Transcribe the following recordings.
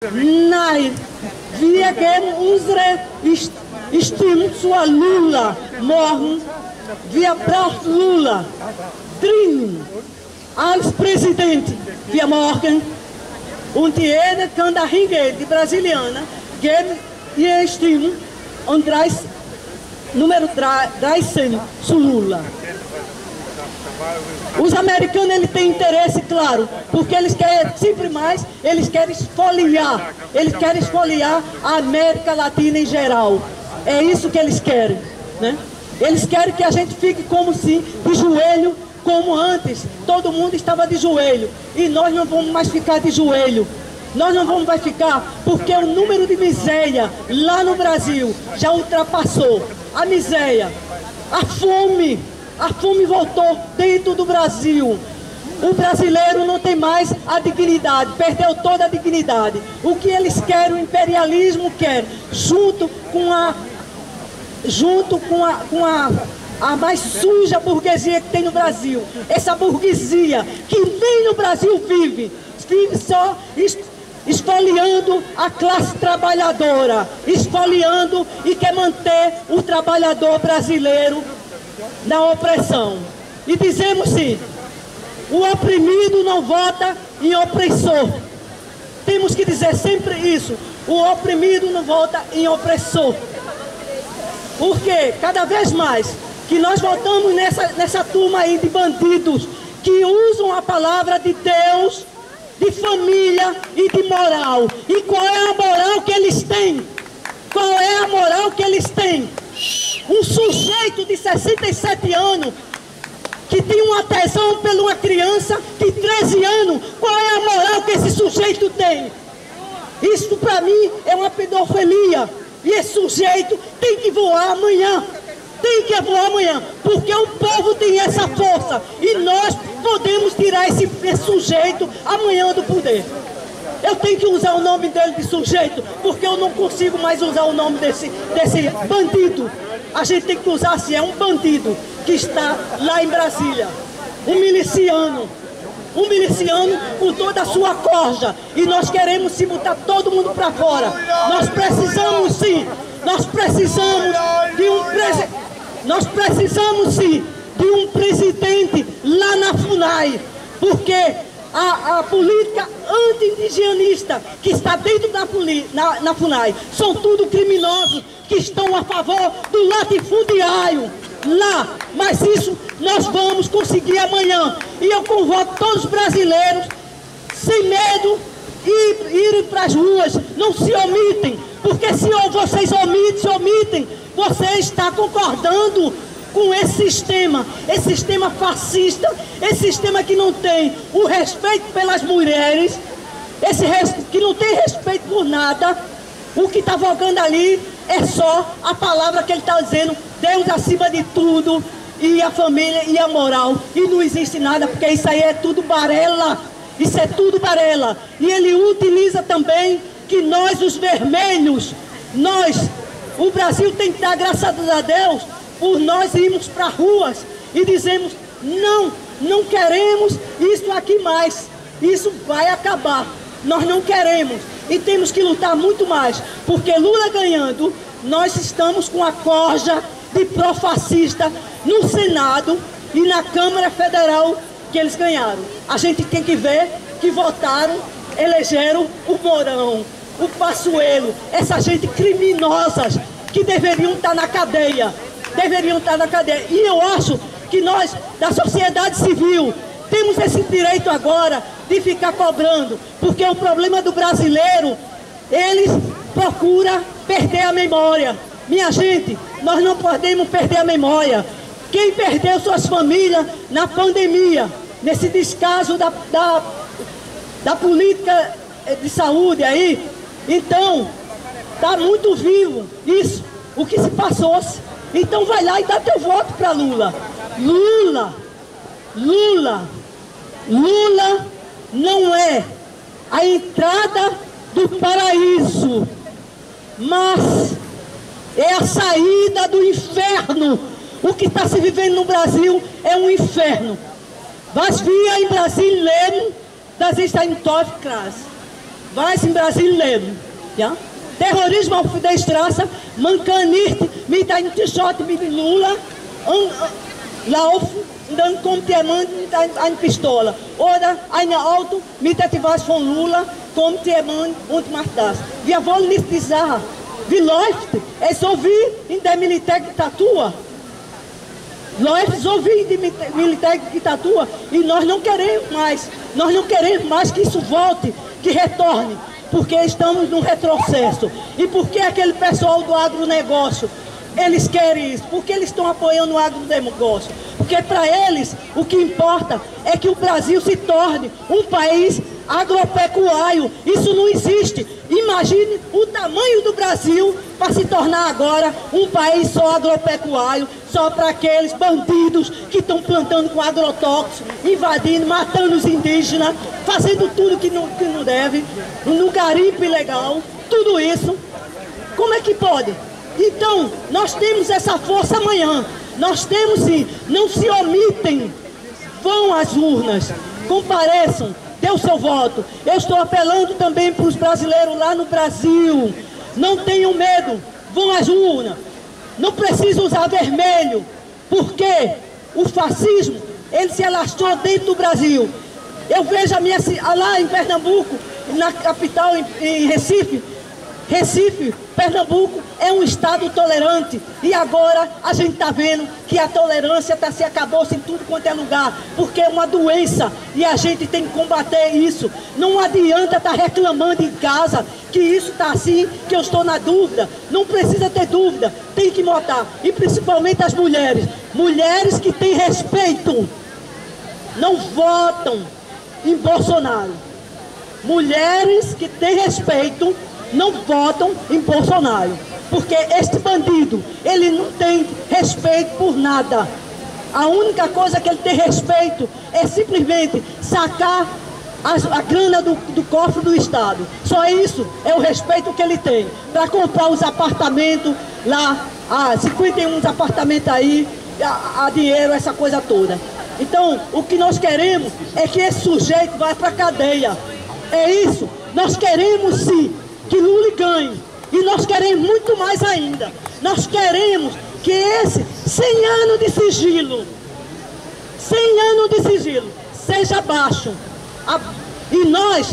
Nein, wir geben unsere Stimme zu Lula morgen. Wir brauchen Lula dringend als Präsident. Wir morgen und jeder kann dahin gehen, die Brasilianer geben ihre Stimme und número 13 zu Lula. Os americanos eles têm interesse, claro, porque eles querem sempre mais, eles querem esfoliar a América Latina em geral. É isso que eles querem, né? Eles querem que a gente fique como se de joelho, como antes, todo mundo estava de joelho, e nós não vamos mais ficar de joelho. Nós não vamos mais ficar, porque o número de miséria lá no Brasil já ultrapassou a miséria, a fome. A fome voltou dentro do Brasil. O brasileiro não tem mais a dignidade, perdeu toda a dignidade. O que eles querem, o imperialismo quer, junto com a mais suja burguesia que tem no Brasil. Essa burguesia que nem no Brasil vive só esfoliando a classe trabalhadora, esfoliando e quer manter o trabalhador brasileiro na opressão. E dizemos sim, o oprimido não vota em opressor. Temos que dizer sempre isso, o oprimido não vota em opressor. Porque cada vez mais que nós voltamos nessa turma aí de bandidos que usam a palavra de Deus, de família e de moral. E qual é a moral que eles têm? Qual é a moral que eles têm? Um sujeito de 67 anos que tem uma tesão por uma criança de 13 anos, qual é a moral que esse sujeito tem? Isso para mim é uma pedofilia. E esse sujeito tem que voar amanhã. Tem que voar amanhã, porque o povo tem essa força. E nós podemos tirar esse sujeito amanhã do poder. Eu tenho que usar o nome dele de sujeito, porque eu não consigo mais usar o nome desse bandido. A gente tem que usar assim, é um bandido que está lá em Brasília. Um miliciano com toda a sua corja. E nós queremos se botar todo mundo para fora. Nós precisamos sim, de um presidente lá na FUNAI, porque a política anti-indigenista que está dentro na FUNAI são tudo criminosos que estão a favor do latifundiário lá. Mas isso nós vamos conseguir amanhã. E eu convoco todos os brasileiros, sem medo, irem para as ruas, não se omitem, porque se vocês se omitem, você está concordando com esse sistema fascista, esse sistema que não tem o respeito pelas mulheres, que não tem respeito por nada. O que está vogando ali é só a palavra que ele está dizendo, Deus acima de tudo, e a família e a moral, e não existe nada, porque isso aí é tudo balela, isso é tudo balela. E ele utiliza também que nós, os vermelhos, o Brasil tem que dar graças a Deus, por nós irmos para ruas e dizemos, não queremos isso aqui mais, isso vai acabar, nós não queremos, e temos que lutar muito mais, porque Lula ganhando, nós estamos com a corja de pró-fascista no Senado e na Câmara Federal que eles ganharam. A gente tem que ver que votaram, elegeram o Mourão, o Pazuello, essa gente criminosas que deveriam estar na cadeia. E eu acho que nós, da sociedade civil, temos esse direito agora de ficar cobrando, porque o problema do brasileiro, eles procuram perder a memória. Minha gente, nós não podemos perder a memória. Quem perdeu suas famílias na pandemia, nesse descaso da política de saúde aí, então, está muito vivo isso, o que se passou. Então vai lá e dá teu voto para Lula. Lula não é a entrada do paraíso, mas é a saída do inferno. O que está se vivendo no Brasil é um inferno. Was wir in Brasilien leben, das ist ein Teufelskreis. vai-se brasileiro. Ja? Terrorismo auf der Straße, man kann nicht mit einem T-Shirt mit Lula laufen, dann kommt jemand mit einer Pistole. Oder ein Auto mit etwas von Lula, kommt jemand und macht das. Wir wollen nicht die Sache. Wie läuft? É so wie in der Militärdiktatur. Läuft so wie in der Militärdiktatur. E nós não queremos mais. Nós não queremos mais que isso volte, que retorne. Porque estamos num retrocesso. E porque aquele pessoal do agronegócio, eles querem isso? Porque eles estão apoiando o agronegócio. Porque para eles, o que importa é que o Brasil se torne um país agropecuário. Isso não existe. Imagine o tamanho do Brasil para se tornar agora um país só agropecuário, só para aqueles bandidos que estão plantando com agrotóxico, invadindo, matando os indígenas, fazendo tudo que não deve, no garimpo ilegal, tudo isso. Como é que pode? Então, nós temos essa força amanhã. Nós temos sim, não se omitem, vão às urnas, compareçam, dê o seu voto. Eu estou apelando também para os brasileiros lá no Brasil, não tenham medo, vão às urnas, não precisam usar vermelho, porque o fascismo, ele se alastrou dentro do Brasil. Eu vejo lá em Pernambuco, na capital, em Recife, Pernambuco é um estado tolerante e agora a gente está vendo que a tolerância se acabou-se em tudo quanto é lugar, porque é uma doença e a gente tem que combater isso. Não adianta estar reclamando em casa que isso está assim, que eu estou na dúvida. Não precisa ter dúvida, tem que votar. E principalmente as mulheres que têm respeito, não votam em Bolsonaro. Mulheres que têm respeito não votam em Bolsonaro, porque este bandido, ele não tem respeito por nada. A única coisa que ele tem respeito é simplesmente sacar a grana do cofre do Estado. Só isso é o respeito que ele tem, para comprar os apartamentos lá, 51 apartamentos aí, a dinheiro, essa coisa toda. Então, o que nós queremos é que esse sujeito vá para a cadeia. É isso, nós queremos sim que Lula ganhe, e nós queremos muito mais ainda. Nós queremos que esse 100 anos de sigilo, 100 anos de sigilo, seja baixo. E nós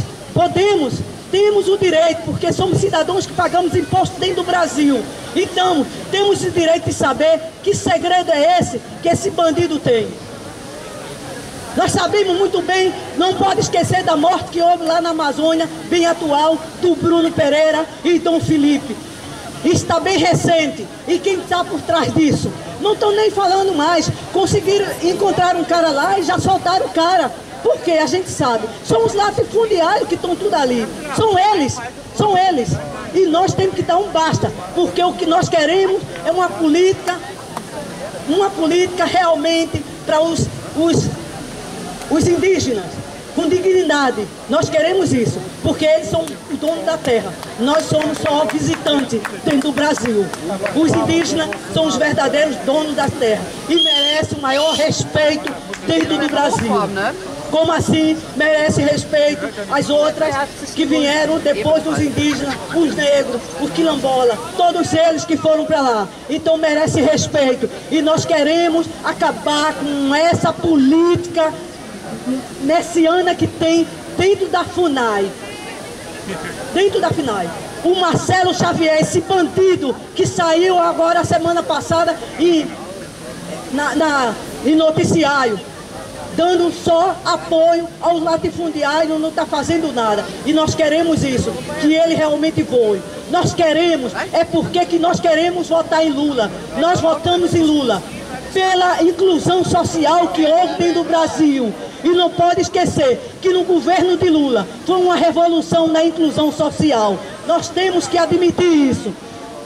temos o direito, porque somos cidadãos que pagamos imposto dentro do Brasil. Então, temos o direito de saber que segredo é esse que esse bandido tem. Nós sabemos muito bem, não pode esquecer da morte que houve lá na Amazônia, bem atual, do Bruno Pereira e Dom Felipe. Está bem recente. E quem está por trás disso? Não estão nem falando mais. Conseguiram encontrar um cara lá e já soltaram o cara. Porque a gente sabe, são os latifundiários que estão tudo ali. São eles. E nós temos que dar um basta. Porque o que nós queremos é uma política realmente para os indígenas, com dignidade. Nós queremos isso, porque eles são o dono da terra. Nós somos só visitantes dentro do Brasil. Os indígenas são os verdadeiros donos da terra e merecem o maior respeito dentro do Brasil. Como assim merece respeito as outras que vieram depois dos indígenas, os negros, os quilombolas, todos eles que foram para lá. Então merece respeito. E nós queremos acabar com essa política messiana que tem dentro da FUNAI. O Marcelo Xavier, esse bandido que saiu agora semana passada em noticiário, dando só apoio aos latifundiários, não está fazendo nada. E nós queremos isso, que ele realmente voe. Nós queremos, porque nós queremos votar em Lula. Nós votamos em Lula pela inclusão social que houve dentro do Brasil. E não pode esquecer que no governo de Lula foi uma revolução na inclusão social. Nós temos que admitir isso.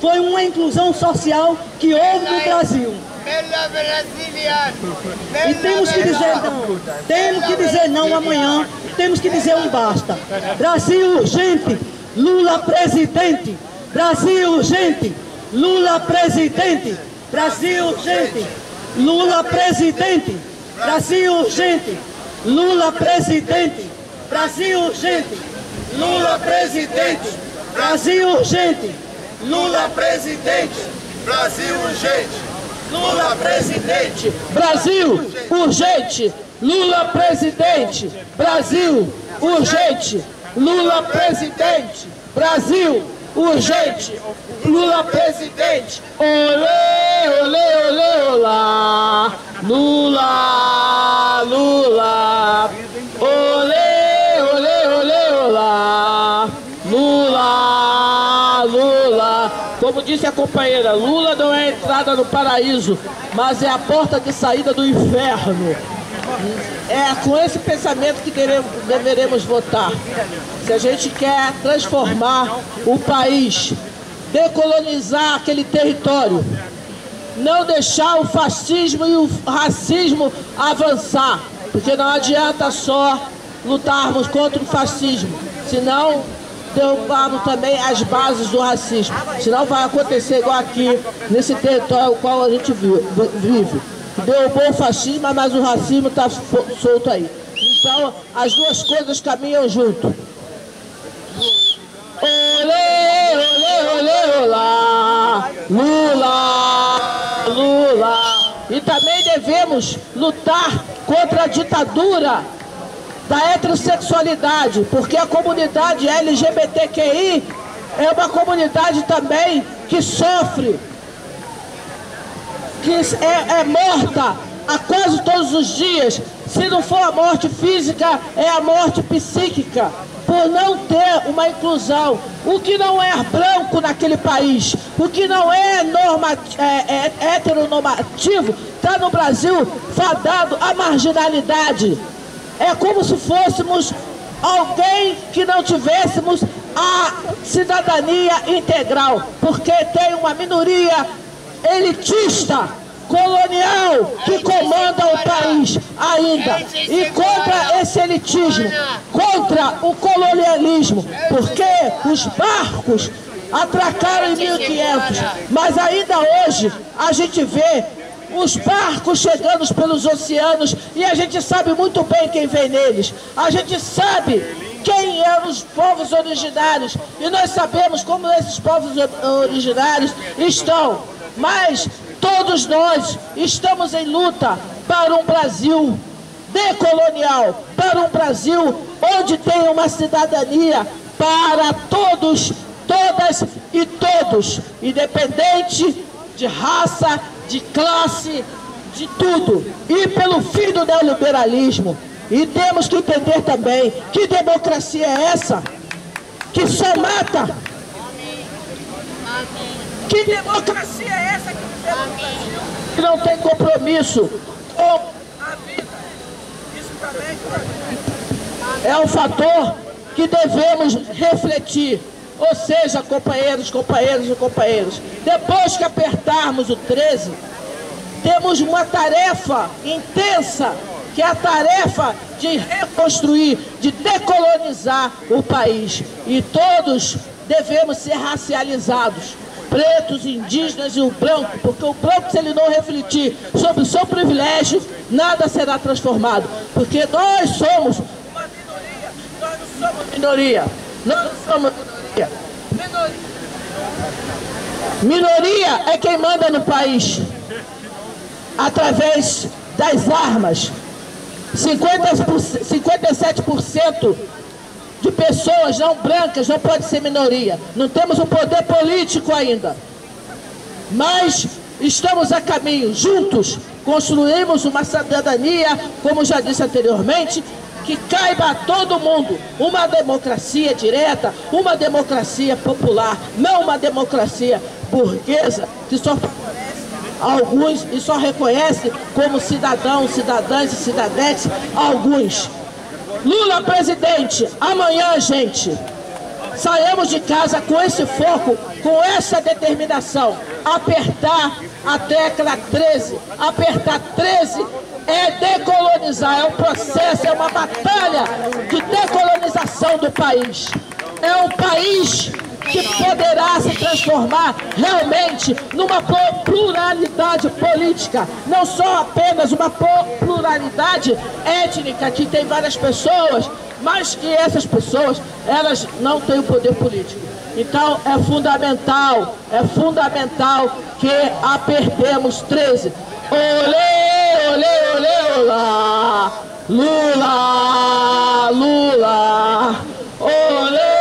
Foi uma inclusão social que houve no Brasil. E temos que dizer não. Temos que dizer não amanhã. Temos que dizer um basta. Brasil urgente, Lula presidente. Brasil urgente, Lula presidente. Brasil urgente, Lula presidente. Brasil urgente, Lula presidente. Brasil urgente, Lula presidente. Brasil urgente. Lula presidente. Brasil urgente. Lula presidente. Brasil urgente. Lula presidente. Brasil urgente. Lula presidente. Brasil urgente. Lula presidente. Olê, olê, olê, olá. Lula, Lula. Olê, olê, olê, olá. Lula, Lula. Como disse a companheira, Lula não é a entrada no paraíso, mas é a porta de saída do inferno. É com esse pensamento que deveremos votar. Se a gente quer transformar o país, decolonizar aquele território, não deixar o fascismo e o racismo avançar, porque não adianta só lutarmos contra o fascismo, senão derrubarmos também as bases do racismo, senão vai acontecer igual aqui nesse território no qual a gente vive. Derrubou o fascismo, mas o racismo está solto aí. Então, as duas coisas caminham junto. Olê, olê, olê, olá, Lula, Lula. E também devemos lutar contra a ditadura da heterossexualidade, porque a comunidade LGBTQI é uma comunidade também que sofre, que é morta a quase todos os dias. Se não for a morte física, é a morte psíquica, por não ter uma inclusão. O que não é branco naquele país, o que não é heteronormativo, está no Brasil fadado à marginalidade. É como se fôssemos alguém que não tivéssemos a cidadania integral, porque tem uma minoria elitista, colonial, que comanda o país ainda. E contra esse elitismo, contra o colonialismo, porque os barcos atracaram em 1500, mas ainda hoje a gente vê os barcos chegando pelos oceanos e a gente sabe muito bem quem vem neles. A gente sabe quem eram os povos originários e nós sabemos como esses povos originários estão. Mas todos nós estamos em luta para um Brasil decolonial, para um Brasil onde tem uma cidadania para todos, todas e todos, independente de raça, de classe, de tudo, e pelo fim do neoliberalismo. E temos que entender também que democracia é essa que só mata. Que democracia é essa que não tem compromisso com a vida? Isso também é um fator que devemos refletir. Ou seja, companheiros, companheiros e companheiros, depois que apertarmos o 13, temos uma tarefa intensa, que é a tarefa de reconstruir, de decolonizar o país. E todos devemos ser racializados, pretos, indígenas e o branco, porque o branco, se ele não refletir sobre o seu privilégio, nada será transformado. Porque nós somos uma minoria, nós não somos minoria, nós não somos minoria. Minoria é quem manda no país, através das armas. 57% de pessoas não brancas não pode ser minoria. Não temos um poder político ainda, mas estamos a caminho. Juntos construímos uma cidadania, como já disse anteriormente, que caiba a todo mundo. Uma democracia direta, uma democracia popular, não uma democracia burguesa que só favorece alguns e só reconhece como cidadãos, cidadãs e cidadãs alguns. Lula presidente, amanhã, gente, saímos de casa com esse foco, com essa determinação, apertar a tecla 13, apertar 13 é decolonizar, é um processo, é uma batalha de decolonização do país. É um país que poderá se transformar realmente numa pluralidade política, não só apenas uma pluralidade étnica, que tem várias pessoas mas que essas pessoas, elas não têm o poder político. Então é fundamental que apertemos 13. Olê, olê, olê, olá, Lula, Lula, olê,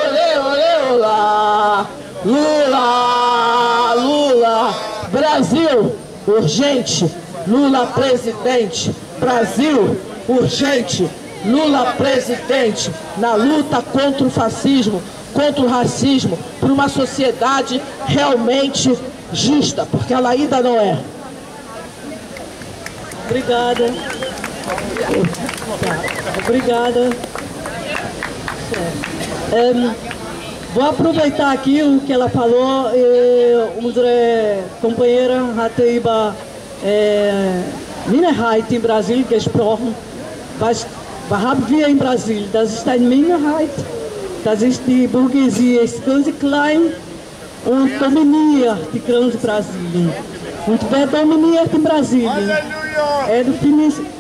olê, olê, olá, Lula, Lula, Brasil, urgente, Lula presidente, Brasil, urgente, Lula presidente, na luta contra o fascismo, contra o racismo, por uma sociedade realmente justa, porque ela ainda não é. Obrigada. Obrigada. Vou aproveitar aqui o que ela falou. Unsere companheira hat über Minderheit in Brasil gesprochen. Was haben wir in Brasil? Das ist eine Minderheit. Das ist die Burguesie, ist ganz klein und dominiert die ganze Brasilien. Und wer dominiert in Brasilien? É do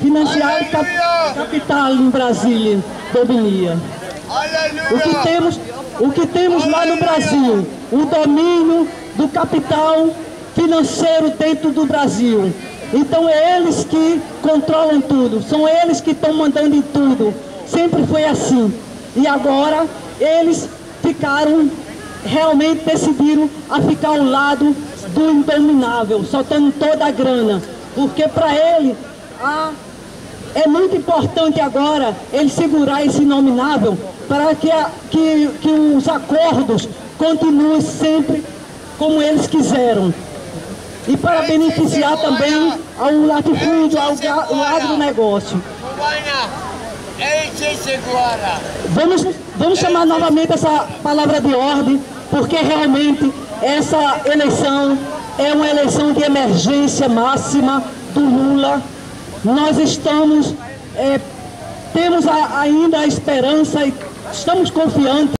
financiar capital em Brasília, domina. O que temos lá no Brasil? O domínio do capital financeiro dentro do Brasil. Então é eles que controlam tudo, são eles que estão mandando em tudo. Sempre foi assim. E agora eles realmente decidiram a ficar ao lado do indominável, soltando toda a grana. Porque para ele é muito importante agora ele segurar esse inominável para que os acordos continuem sempre como eles quiseram. E para beneficiar também ao latifúndio, ao agronegócio. Vamos chamar novamente essa palavra de ordem, porque realmente essa eleição é uma eleição de emergência máxima do Lula. Nós temos ainda a esperança e estamos confiantes